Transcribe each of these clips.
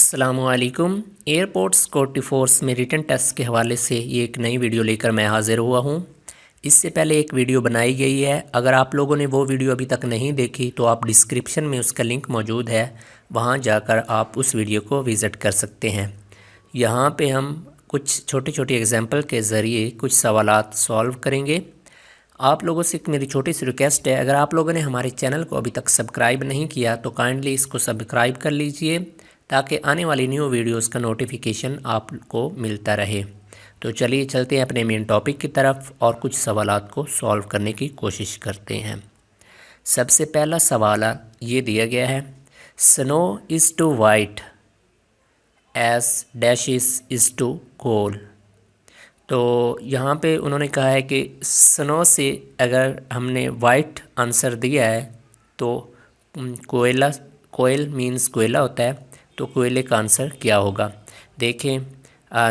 अस्सलामुअलैकुम। Airport security force में written test के हवाले से ये एक नई वीडियो लेकर मैं हाज़िर हुआ हूँ। इससे पहले एक वीडियो बनाई गई है, अगर आप लोगों ने वो वीडियो अभी तक नहीं देखी तो आप डिस्क्रिप्शन में उसका लिंक मौजूद है, वहाँ जाकर आप उस वीडियो को विज़िट कर सकते हैं। यहाँ पे हम कुछ छोटी छोटी एग्जांपल के ज़रिए कुछ सवालात सॉल्व करेंगे। आप लोगों से एक मेरी छोटी सी रिक्वेस्ट है, अगर आप लोगों ने हमारे चैनल को अभी तक सब्सक्राइब नहीं किया तो काइंडली इसको सब्सक्राइब कर लीजिए ताकि आने वाली न्यू वीडियोस का नोटिफिकेशन आपको मिलता रहे। तो चलिए चलते हैं अपने मेन टॉपिक की तरफ और कुछ सवालात को सॉल्व करने की कोशिश करते हैं। सबसे पहला सवाल ये दिया गया है, snow is too white as dashes is too coal. तो यहाँ पे उन्होंने कहा है कि स्नो से अगर हमने वाइट आंसर दिया है तो कोयला, कोयल मींस कोयला होता है, तो कोयले का आंसर क्या होगा। देखें,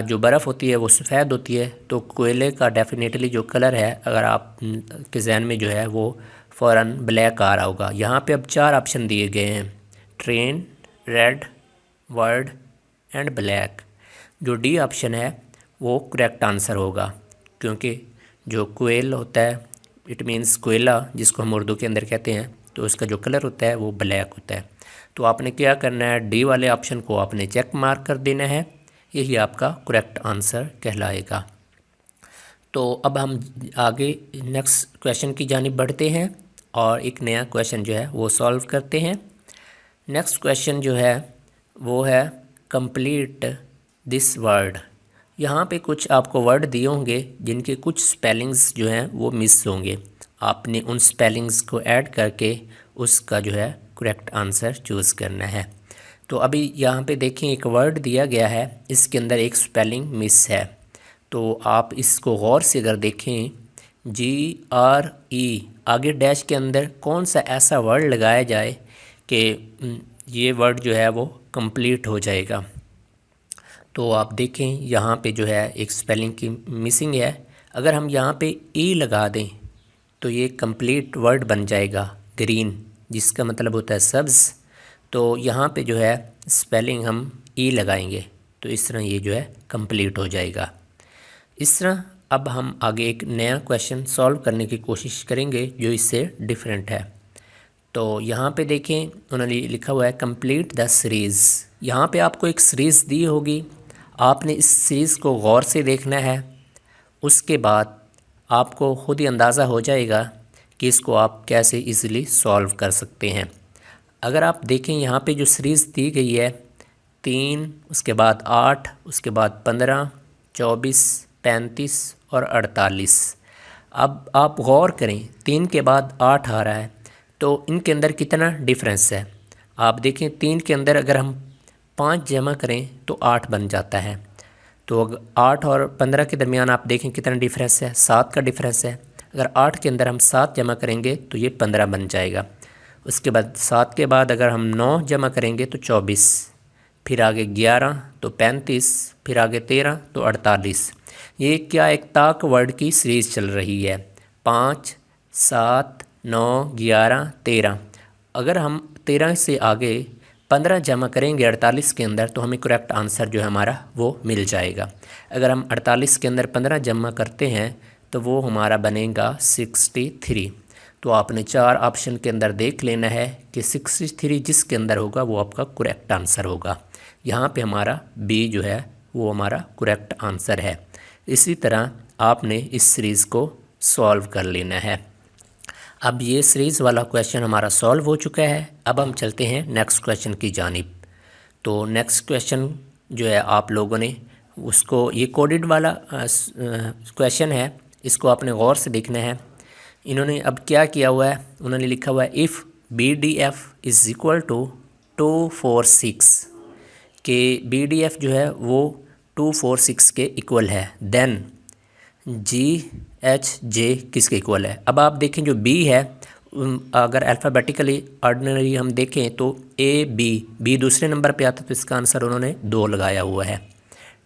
जो बर्फ़ होती है वो सफ़ेद होती है, तो कोयले का डेफिनेटली जो कलर है अगर आप के जहन में जो है वो फ़ौरन ब्लैक आ रहा होगा। यहाँ पे अब 4 ऑप्शन दिए गए हैं, train, red, word and black. जो डी ऑप्शन है वो करेक्ट आंसर होगा, क्योंकि जो कोयल होता है इट मीन्स कोयला जिसको हम उर्दू के अंदर कहते हैं, तो उसका जो कलर होता है वो ब्लैक होता है। तो आपने क्या करना है, डी वाले ऑप्शन को आपने चेक मार्क कर देना है, यही आपका करेक्ट आंसर कहलाएगा। तो अब हम आगे नेक्स्ट क्वेश्चन की जानिब बढ़ते हैं और एक नया क्वेश्चन जो है वो सॉल्व करते हैं। नेक्स्ट क्वेश्चन जो है वो है कंप्लीट दिस वर्ड। यहाँ पे कुछ आपको वर्ड दिए होंगे जिनके कुछ स्पेलिंग्स जो हैं वो मिस होंगे, आपने उन स्पेलिंग्स को ऐड करके उसका जो है करेक्ट आंसर चूज़ करना है। तो अभी यहाँ पे देखें, एक वर्ड दिया गया है, इसके अंदर एक स्पेलिंग मिस है, तो आप इसको गौर से अगर देखें, GRE आगे डैश के अंदर कौन सा ऐसा वर्ड लगाया जाए कि ये वर्ड जो है वो कंप्लीट हो जाएगा। तो आप देखें यहाँ पे जो है एक स्पेलिंग की मिसिंग है, अगर हम यहाँ पे ई लगा दें तो ये कंप्लीट वर्ड बन जाएगा ग्रीन, जिसका मतलब होता है सब्ज़। तो यहाँ पे जो है स्पेलिंग हम ई लगाएंगे तो इस तरह ये जो है कंप्लीट हो जाएगा। इस तरह अब हम आगे एक नया क्वेश्चन सॉल्व करने की कोशिश करेंगे जो इससे डिफरेंट है। तो यहाँ पे देखें, उन्होंने लिखा हुआ है कंप्लीट द सीरीज़। यहाँ पे आपको एक सीरीज़ दी होगी, आपने इस सीरीज़ को गौर से देखना है, उसके बाद आपको ख़ुद ही अंदाज़ा हो जाएगा कि इसको आप कैसे इजीली सॉल्व कर सकते हैं। अगर आप देखें यहाँ पे जो सीरीज़ दी गई है 3, उसके बाद 8, उसके बाद 15, 24, 35 और 48। अब आप गौर करें, 3 के बाद 8 आ रहा है, तो इनके अंदर कितना डिफरेंस है। आप देखें 3 के अंदर अगर हम 5 जमा करें तो 8 बन जाता है, तो 8 और 15 के दरमियान आप देखें कितना डिफरेंस है, 7 का डिफरेंस है। अगर 8 के अंदर हम 7 जमा करेंगे तो ये 15 बन जाएगा। उसके बाद 7 के बाद अगर हम 9 जमा करेंगे तो 24, फिर आगे 11 तो 35, फिर आगे 13 तो 48। ये क्या एक ताक वर्ड की सीरीज़ चल रही है, 5, 7, 9, 11, 13। अगर हम 13 से आगे 15 जमा करेंगे 48 के अंदर तो हमें करेक्ट आंसर जो है हमारा वो मिल जाएगा। अगर हम 48 के अंदर 15 जमा करते हैं तो वो हमारा बनेगा 63। तो आपने 4 ऑप्शन के अंदर देख लेना है कि 63 जिसके अंदर होगा वो आपका करेक्ट आंसर होगा। यहाँ पे हमारा बी जो है वो हमारा करेक्ट आंसर है। इसी तरह आपने इस सीरीज़ को सॉल्व कर लेना है। अब ये सीरीज़ वाला क्वेश्चन हमारा सॉल्व हो चुका है। अब हम चलते हैं नेक्स्ट क्वेश्चन की जानिब। तो नेक्स्ट क्वेश्चन जो है आप लोगों ने उसको, ये कोडेड वाला क्वेश्चन है, इसको आपने गौर से देखना है। इन्होंने अब क्या किया हुआ है, उन्होंने लिखा हुआ है if BDF is equal to 246, कि BDF जो है वो 246 के इक्वल है, देन GHJ किसके इक्वल है। अब आप देखें जो B है, अगर अल्फ़ाबेटिकली ऑर्डिनरी हम देखें तो B दूसरे नंबर पे आता है, तो इसका आंसर उन्होंने 2 लगाया हुआ है।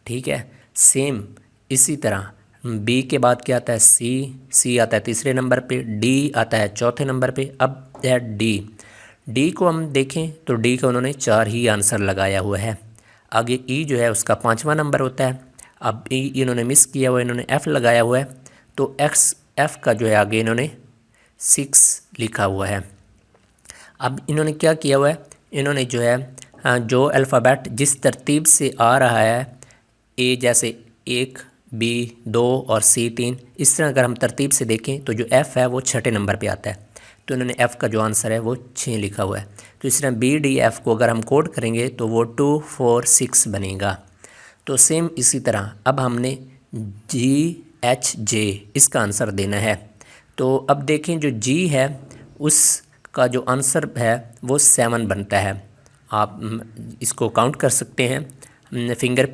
ठीक है, सेम इसी तरह B के बाद क्या आता है, C आता है तीसरे नंबर पे, D आता है चौथे नंबर पे। अब है D को हम देखें तो D का उन्होंने 4 ही आंसर लगाया हुआ है। आगे ई जो है उसका 5वां नंबर होता है। अब ई इन्होंने मिस किया हुआ है, इन्होंने एफ़ लगाया हुआ है, तो एफ़ का जो है आगे इन्होंने 6 लिखा हुआ है। अब इन्होंने क्या किया हुआ है, इन्होंने जो है जो अल्फ़ाबेट जिस तरतीब से आ रहा है, ए जैसे 1, बी 2 और सी 3, इस तरह अगर हम तरतीब से देखें तो जो एफ़ है वो 6ठे नंबर पे आता है, तो इन्होंने एफ़ का जो आंसर है वो 6 लिखा हुआ है। तो इस तरह बी डी एफ़ को अगर हम कोड करेंगे तो वो 2 4 6 बनेगा। तो सेम इसी तरह अब हमने जी एच जे इसका आंसर देना है। तो अब देखें जो जी है उसका जो आंसर है वो 7 बनता है। आप इसको काउंट कर सकते हैं फिंगर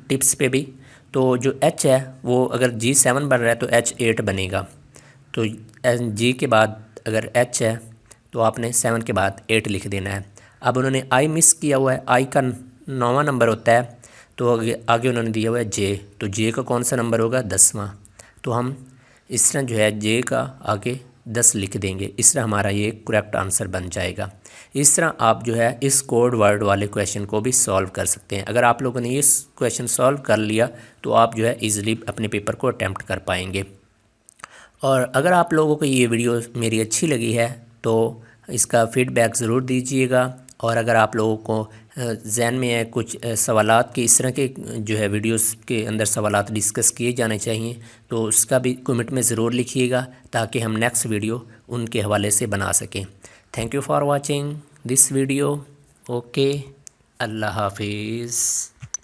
टिप्स पे भी। तो जो एच है वो अगर जी 7 बन रहा है तो एच 8 बनेगा। तो जी के बाद अगर एच है तो आपने 7 के बाद 8 लिख देना है। अब उन्होंने आई मिस किया हुआ है, आई का 9वां नंबर होता है, तो आगे उन्होंने दिया हुआ है जे, तो जे का कौन सा नंबर होगा, 10वां। तो हम इस तरह जो है जे का आगे 10 लिख देंगे, इस तरह हमारा ये करेक्ट आंसर बन जाएगा। इस तरह आप जो है इस कोड वर्ड वाले क्वेश्चन को भी सॉल्व कर सकते हैं। अगर आप लोगों ने ये क्वेश्चन सॉल्व कर लिया तो आप जो है ईज़िली अपने पेपर को अटैम्प्ट कर पाएंगे। और अगर आप लोगों को ये वीडियो मेरी अच्छी लगी है तो इसका फ़ीडबैक ज़रूर दीजिएगा। और अगर आप लोगों को ज़हन में है कुछ सवालात के, इस तरह के जो है वीडियोस के अंदर सवालात डिस्कस किए जाने चाहिए, तो उसका भी कमेंट में ज़रूर लिखिएगा ताकि हम नेक्स्ट वीडियो उनके हवाले से बना सकें। Thank you for watching this video. Okay, अल्लाह हाफिज़।